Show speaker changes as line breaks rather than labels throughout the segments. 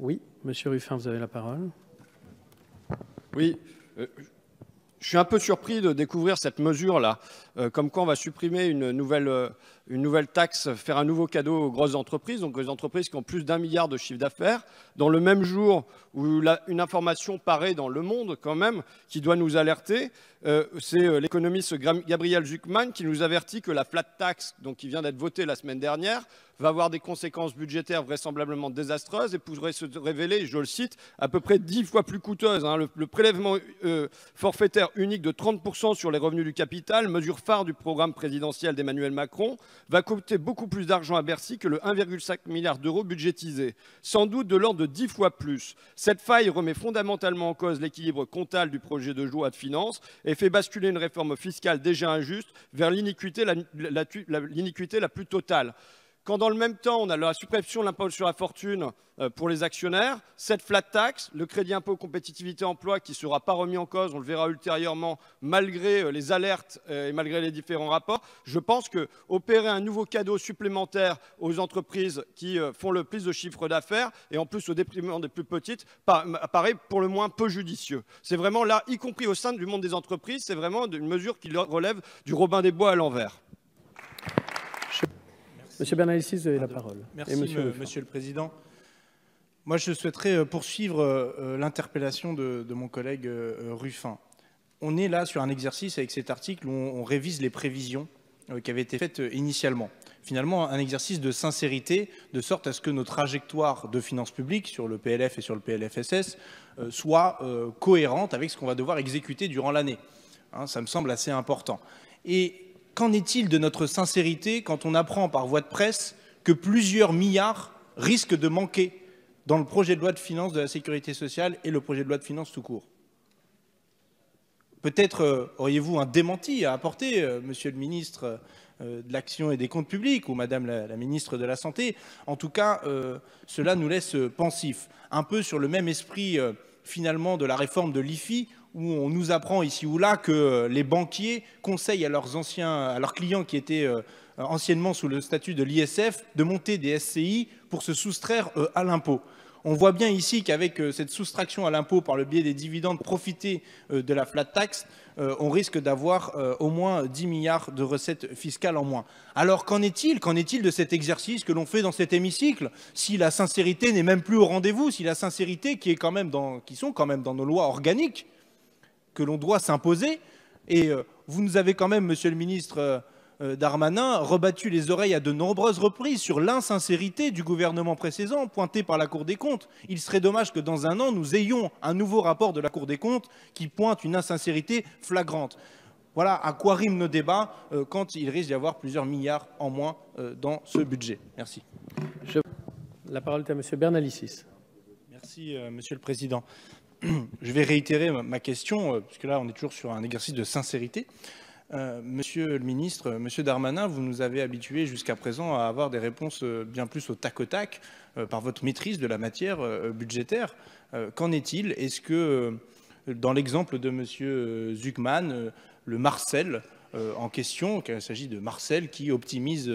Oui, Monsieur Ruffin, vous avez la parole.
Oui, je suis un peu surpris de découvrir cette mesure-là, comme quoi on va supprimer une nouvelle taxe, faire un nouveau cadeau aux grosses entreprises, donc aux entreprises qui ont plus d'1 milliard de chiffre d'affaires, dans le même jour où une information paraît dans Le Monde quand même, qui doit nous alerter. C'est l'économiste Gabriel Zucman qui nous avertit que la flat tax, donc qui vient d'être votée la semaine dernière, va avoir des conséquences budgétaires vraisemblablement désastreuses et pourrait se révéler, je le cite, à peu près 10 fois plus coûteuse. Le prélèvement forfaitaire unique de 30% sur les revenus du capital, mesure phare du programme présidentiel d'Emmanuel Macron, va coûter beaucoup plus d'argent à Bercy que le 1,5 milliard d'euros budgétisé, sans doute de l'ordre de 10 fois plus. Cette faille remet fondamentalement en cause l'équilibre comptable du projet de loi de finances et fait basculer une réforme fiscale déjà injuste vers l'iniquité la plus totale. Quand dans le même temps, on a la suppression de l'impôt sur la fortune pour les actionnaires, cette flat tax, le crédit impôt compétitivité emploi qui ne sera pas remis en cause, on le verra ultérieurement, malgré les alertes et malgré les différents rapports, je pense qu'opérer un nouveau cadeau supplémentaire aux entreprises qui font le plus de chiffre d'affaires et en plus au détriment des plus petites apparaît pour le moins peu judicieux. C'est vraiment là, y compris au sein du monde des entreprises, c'est vraiment une mesure qui relève du Robin des Bois à l'envers.
Monsieur Bernalicis, vous avez la parole.
Merci, Monsieur le Président. Moi, je souhaiterais poursuivre l'interpellation de mon collègue Ruffin. On est là sur un exercice avec cet article où on révise les prévisions qui avaient été faites initialement. Finalement, un exercice de sincérité, de sorte à ce que nos trajectoires de finances publiques sur le PLF et sur le PLFSS soient cohérentes avec ce qu'on va devoir exécuter durant l'année. Hein, ça me semble assez important. Et qu'en est-il de notre sincérité quand on apprend par voie de presse que plusieurs milliards risquent de manquer dans le projet de loi de finances de la sécurité sociale et le projet de loi de finances tout court? Peut-être auriez-vous un démenti à apporter, Monsieur le ministre de l'Action et des Comptes publics ou Madame la ministre de la Santé. En tout cas, cela nous laisse pensifs. Un peu sur le même esprit, finalement, de la réforme de l'IFI, où on nous apprend ici ou là que les banquiers conseillent à leurs clients qui étaient anciennement sous le statut de l'ISF de monter des SCI pour se soustraire à l'impôt. On voit bien ici qu'avec cette soustraction à l'impôt par le biais des dividendes profités de la flat tax, on risque d'avoir au moins 10 milliards de recettes fiscales en moins. Alors qu'en est-il de cet exercice que l'on fait dans cet hémicycle, si la sincérité n'est même plus au rendez-vous, si la sincérité qui sont quand même dans nos lois organiques, que l'on doit s'imposer, et vous nous avez quand même, Monsieur le ministre Darmanin, rebattu les oreilles à de nombreuses reprises sur l'insincérité du gouvernement précédent, pointée par la Cour des comptes. Il serait dommage que dans un an, nous ayons un nouveau rapport de la Cour des comptes qui pointe une insincérité flagrante. Voilà à quoi riment nos débats quand il risque d'y avoir plusieurs milliards en moins dans ce budget. Merci.
La parole est à Monsieur Bernalicis.
Merci, Monsieur le Président. Je vais réitérer ma question, puisque là, on est toujours sur un exercice de sincérité. Monsieur le ministre, Monsieur Darmanin, vous nous avez habitués jusqu'à présent à avoir des réponses bien plus au tac au tac par votre maîtrise de la matière budgétaire. Qu'en est-il? Est-ce que, dans l'exemple de Monsieur Zucman, le Marcel en question, qu'il s'agit de Marcel qui optimise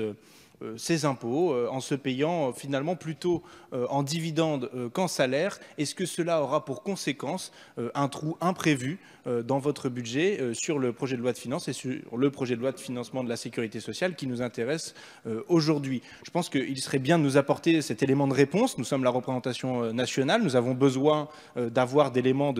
ses impôts en se payant finalement plutôt en dividendes qu'en salaire, est-ce que cela aura pour conséquence un trou imprévu dans votre budget sur le projet de loi de finances et sur le projet de loi de financement de la sécurité sociale qui nous intéresse aujourd'hui? Je pense qu'il serait bien de nous apporter cet élément de réponse. Nous sommes la représentation nationale, nous avons besoin d'avoir d'éléments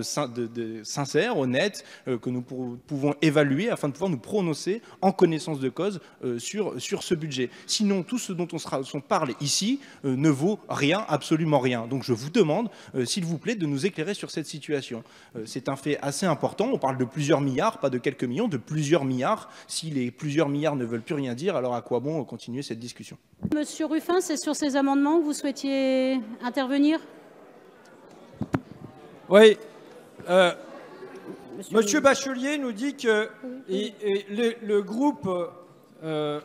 sincères, honnêtes, que nous pouvons évaluer afin de pouvoir nous prononcer en connaissance de cause sur ce budget. Sinon, tout ce dont on parle ici ne vaut rien, absolument rien. Donc je vous demande, s'il vous plaît, de nous éclairer sur cette situation. C'est un fait assez important. On parle de plusieurs milliards, pas de quelques millions, de plusieurs milliards. Si les plusieurs milliards ne veulent plus rien dire, alors à quoi bon continuer cette discussion?
Monsieur Ruffin, c'est sur ces amendements que vous souhaitiez intervenir?
Oui. Monsieur Bachelier nous dit que le groupe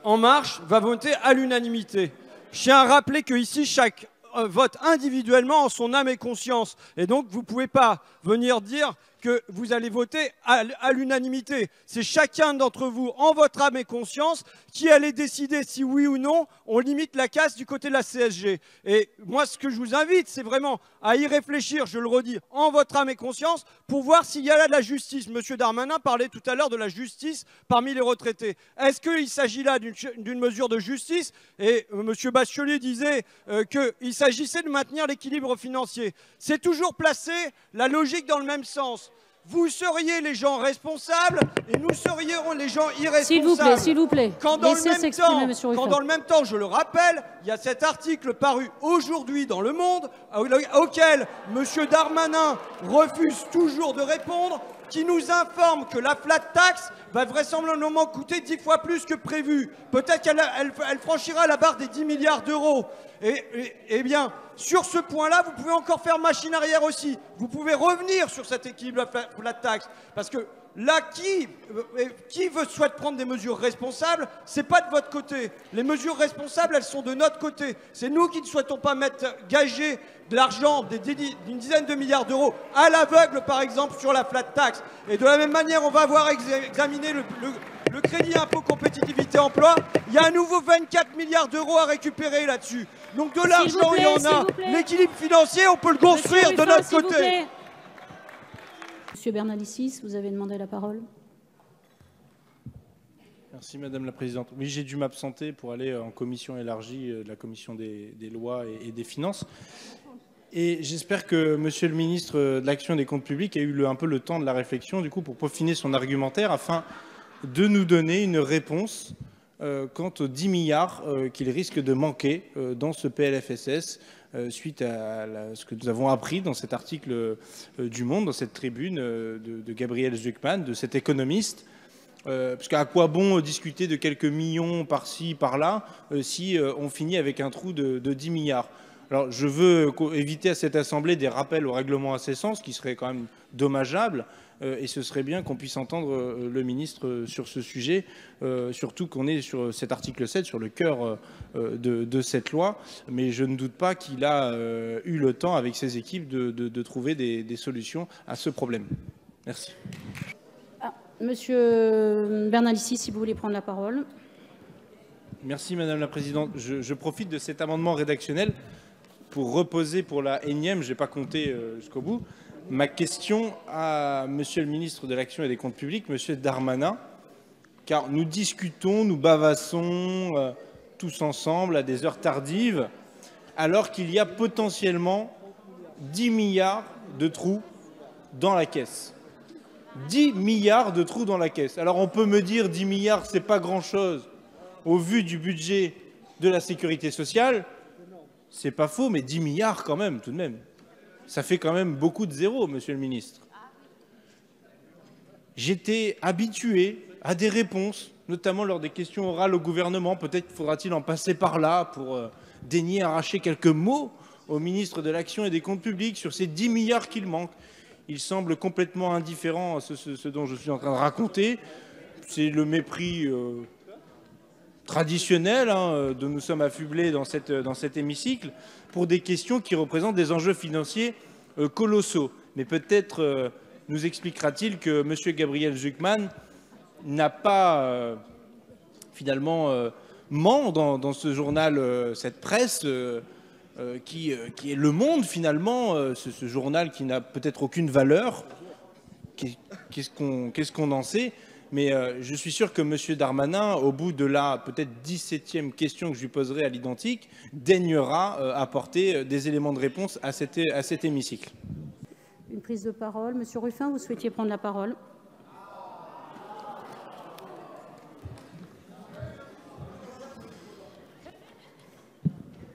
En Marche va voter à l'unanimité. Je tiens à rappeler qu'ici, chaque vote individuellement en son âme et conscience. Et donc, vous ne pouvez pas venir dire que vous allez voter à l'unanimité. C'est chacun d'entre vous, en votre âme et conscience, qui allez décider si oui ou non on limite la casse du côté de la CSG. Et moi, ce que je vous invite, c'est vraiment à y réfléchir, je le redis, en votre âme et conscience, pour voir s'il y a là de la justice. Monsieur Darmanin parlait tout à l'heure de la justice parmi les retraités. Est-ce qu'il s'agit là d'une mesure de justice? Et monsieur Bachelier disait qu'il s'agissait de maintenir l'équilibre financier. C'est toujours placer la logique dans le même sens. Vous seriez les gens responsables et nous serions les gens irresponsables.
S'il vous plaît.
Quand dans le même temps, je le rappelle, il y a cet article paru aujourd'hui dans Le Monde, auquel M. Darmanin refuse toujours de répondre, qui nous informe que la flat tax va vraisemblablement coûter 10 fois plus que prévu. Peut-être qu'elle franchira la barre des 10 milliards d'euros. Eh bien, sur ce point-là, vous pouvez encore faire machine arrière aussi. Vous pouvez revenir sur cet équilibre flat tax. Parce que là, qui souhaite prendre des mesures responsables, c'est pas de votre côté. Les mesures responsables, elles sont de notre côté. C'est nous qui ne souhaitons pas gager de l'argent, d'une dizaine de milliards d'euros, à l'aveugle, par exemple, sur la flat tax. Et de la même manière, on va avoir examiné le crédit impôt compétitivité emploi. Il y a à nouveau 24 milliards d'euros à récupérer là-dessus. Donc de l'argent, il y en a. L'équilibre financier, on peut le construire de notre côté.
Monsieur Bernalicis, vous avez demandé la parole.
Merci Madame la Présidente. Oui, j'ai dû m'absenter pour aller en commission élargie de la commission des lois et des finances. Et j'espère que Monsieur le ministre de l'Action et des Comptes publics a eu un peu le temps de la réflexion, du coup, pour peaufiner son argumentaire afin de nous donner une réponse quant aux 10 milliards qu'il risque de manquer dans ce PLFSS suite à ce que nous avons appris dans cet article du Monde, dans cette tribune de Gabriel Zucman, de cet économiste. Parce qu'à quoi bon discuter de quelques millions par-ci, par-là, si on finit avec un trou de 10 milliards. Alors, je veux éviter à cette Assemblée des rappels au règlement à ce sens, qui serait quand même dommageable, et ce serait bien qu'on puisse entendre le ministre sur ce sujet, surtout qu'on est sur cet article 7, sur le cœur de cette loi, mais je ne doute pas qu'il a eu le temps, avec ses équipes, de trouver des solutions à ce problème. Merci.
Monsieur Bernalicis, si vous voulez prendre la parole.
Merci Madame la Présidente. Je profite de cet amendement rédactionnel pour reposer pour la énième, je n'ai pas compté jusqu'au bout, ma question à Monsieur le ministre de l'Action et des Comptes publics, Monsieur Darmanin, car nous discutons, nous bavassons tous ensemble à des heures tardives, alors qu'il y a potentiellement 10 milliards de trous dans la caisse. 10 milliards de trous dans la caisse. Alors on peut me dire 10 milliards, c'est pas grand-chose au vu du budget de la sécurité sociale. C'est pas faux, mais 10 milliards quand même, tout de même. Ça fait quand même beaucoup de zéros, monsieur le ministre. J'étais habitué à des réponses, notamment lors des questions orales au gouvernement. Peut-être faudra-t-il en passer par là pour daigner arracher quelques mots au ministre de l'Action et des Comptes publics sur ces 10 milliards qu'il manque. Il semble complètement indifférent à ce dont je suis en train de raconter. C'est le mépris traditionnel dont nous sommes affublés dans cet hémicycle pour des questions qui représentent des enjeux financiers colossaux. Mais peut-être nous expliquera-t-il que M. Gabriel Zucman n'a pas finalement ment dans ce journal, cette presse qui est Le Monde finalement, ce journal qui n'a peut-être aucune valeur. Qu'est-ce qu'on en sait? Mais je suis sûr que M. Darmanin, au bout de la peut-être 17e question que je lui poserai à l'identique, daignera apporter des éléments de réponse à cet hémicycle.
Une prise de parole. Monsieur Ruffin, vous souhaitiez prendre la parole.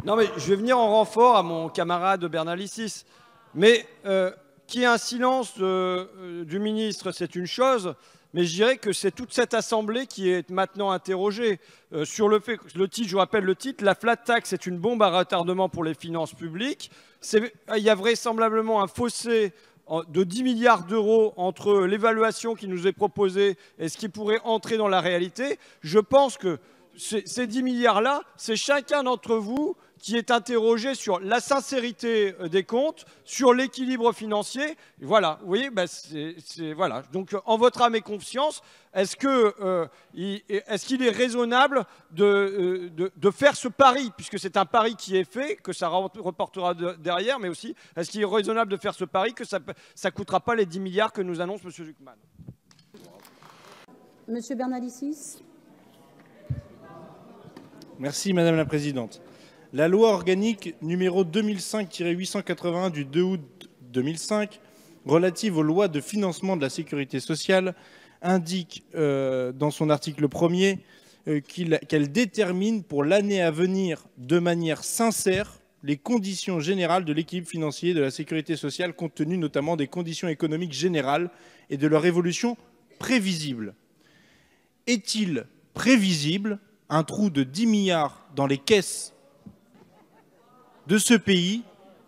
Non, mais je vais venir en renfort à mon camarade Bernalicis. Mais qu'il y ait un silence du ministre, c'est une chose. Mais je dirais que c'est toute cette Assemblée qui est maintenant interrogée sur le fait que le titre, je vous rappelle le titre, la flat tax est une bombe à retardement pour les finances publiques. Il y a vraisemblablement un fossé de 10 milliards d'euros entre l'évaluation qui nous est proposée et ce qui pourrait entrer dans la réalité. Je pense que ces 10 milliards-là, c'est chacun d'entre vous qui est interrogé sur la sincérité des comptes, sur l'équilibre financier. Voilà, vous voyez, voilà. Donc, en votre âme et conscience, est-ce qu'il est raisonnable de faire ce pari, puisque c'est un pari qui est fait, que ça reportera derrière, mais aussi, est-ce qu'il est raisonnable de faire ce pari que ça ne coûtera pas les 10 milliards que nous annonce M. Zuckman?
Monsieur Bernalicis.
Merci Madame la Présidente. La loi organique numéro 2005-881 du 2 août 2005 relative aux lois de financement de la sécurité sociale indique dans son article 1er qu'elle détermine pour l'année à venir de manière sincère les conditions générales de l'équilibre financier de la sécurité sociale, compte tenu notamment des conditions économiques générales et de leur évolution prévisible. Est-il prévisible un trou de 10 milliards dans les caisses de ce pays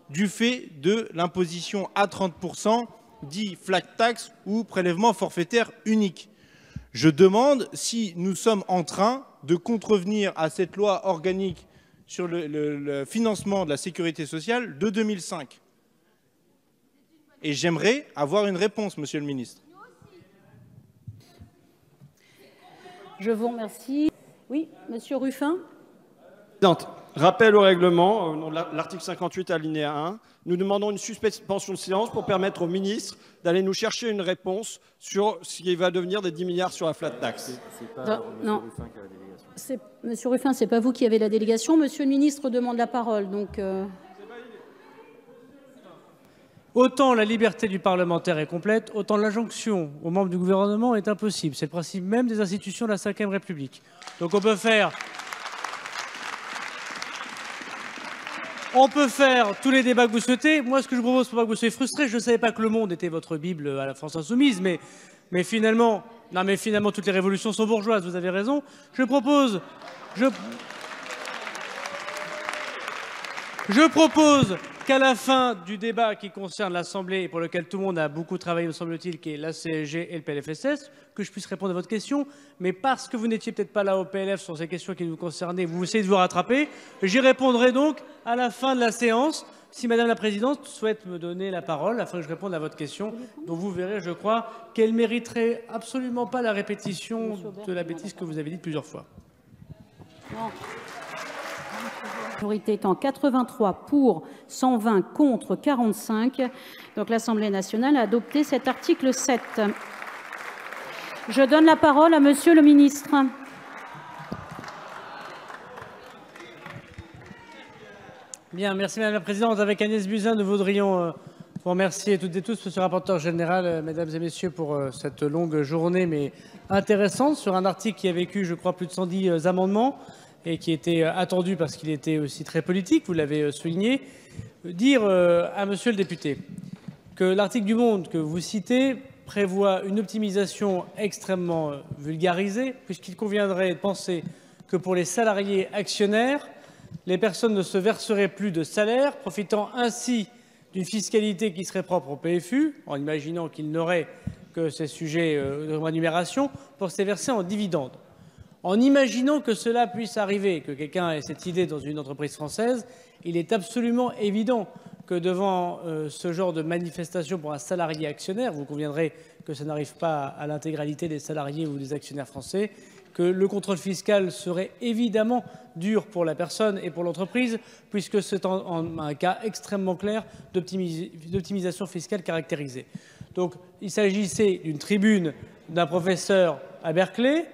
du fait de l'imposition à 30%, dit flat tax ou prélèvement forfaitaire unique? Je demande si nous sommes en train de contrevenir à cette loi organique sur le financement de la sécurité sociale de 2005. Et j'aimerais avoir une réponse, Monsieur le Ministre.
Je vous remercie. Oui, Monsieur Ruffin.
Rappel au règlement, l'article 58 alinéa 1, nous demandons une suspension de séance pour permettre au ministre d'aller nous chercher une réponse sur ce qui va devenir des 10 milliards sur la flat tax.
Non, Monsieur Ruffin, ce n'est pas vous qui avez la délégation. Monsieur le ministre demande la parole. Donc,
Autant la liberté du parlementaire est complète, autant l'injonction aux membres du gouvernement est impossible. C'est le principe même des institutions de la Ve République. Donc on peut faire tous les débats que vous souhaitez. Moi, ce que je vous propose, pour pas que vous soyez frustrés, je ne savais pas que Le Monde était votre Bible à la France Insoumise, mais finalement, toutes les révolutions sont bourgeoises, vous avez raison. Je propose qu'à la fin du débat qui concerne l'Assemblée et pour lequel tout le monde a beaucoup travaillé, me semble-t-il, qui est la CSG et le PLFSS, que je puisse répondre à votre question. Mais parce que vous n'étiez peut-être pas là au PLF sur ces questions qui nous concernaient, vous essayez de vous rattraper. J'y répondrai donc à la fin de la séance, si Madame la Présidente souhaite me donner la parole, afin que je réponde à votre question, dont vous verrez, je crois, qu'elle mériterait absolument pas la répétition de la bêtise que vous avez dite plusieurs fois.
non. La majorité étant 83 pour, 120 contre, 45. Donc l'Assemblée nationale a adopté cet article 7. Je donne la parole à Monsieur le ministre.
Bien, merci Madame la Présidente. Avec Agnès Buzyn, nous voudrions vous remercier toutes et tous, Monsieur le rapporteur général, Mesdames et Messieurs, pour cette longue journée, mais intéressante, sur un article qui a vécu, je crois, plus de 110 amendements, et qui était attendu parce qu'il était aussi très politique, vous l'avez souligné. Dire à monsieur le député que l'article du Monde que vous citez prévoit une optimisation extrêmement vulgarisée, puisqu'il conviendrait de penser que pour les salariés actionnaires, les personnes ne se verseraient plus de salaire, profitant ainsi d'une fiscalité qui serait propre au PFU, en imaginant qu'ils n'auraient que ces sujets de rémunération, pour se verser en dividendes. En imaginant que cela puisse arriver, que quelqu'un ait cette idée dans une entreprise française, il est absolument évident que devant ce genre de manifestation pour un salarié actionnaire, vous conviendrez que ça n'arrive pas à l'intégralité des salariés ou des actionnaires français, que le contrôle fiscal serait évidemment dur pour la personne et pour l'entreprise, puisque c'est un cas extrêmement clair d'optimisation fiscale caractérisée. Donc il s'agissait d'une tribune d'un professeur à Berkeley.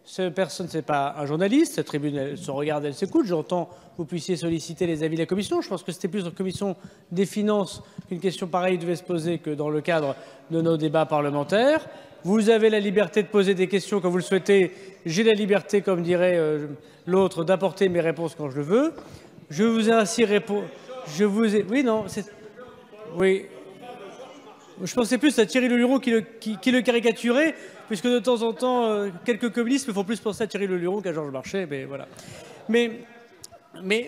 Cette personne, ce n'est pas un journaliste. Cette tribune, elle se regarde, elle s'écoute. J'entends que vous puissiez solliciter les avis de la commission. Je pense que c'était plus dans la commission des finances qu'une question pareille devait se poser que dans le cadre de nos débats parlementaires. Vous avez la liberté de poser des questions quand vous le souhaitez. J'ai la liberté, comme dirait l'autre, d'apporter mes réponses quand je le veux. Je vous ai ainsi répondu. Oui, non, c'est... Oui. Je pensais plus à Thierry Leluron qui le caricaturait, puisque de temps en temps, quelques communistes me font plus penser à Thierry Leluron qu'à Georges Marchais, mais voilà. Mais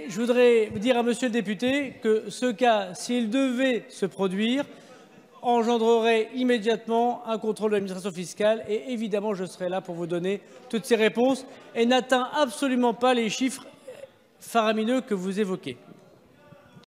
je voudrais vous dire à monsieur le député que ce cas, s'il devait se produire, engendrerait immédiatement un contrôle de l'administration fiscale, et évidemment, je serai là pour vous donner toutes ces réponses, et n'atteint absolument pas les chiffres faramineux que vous évoquez.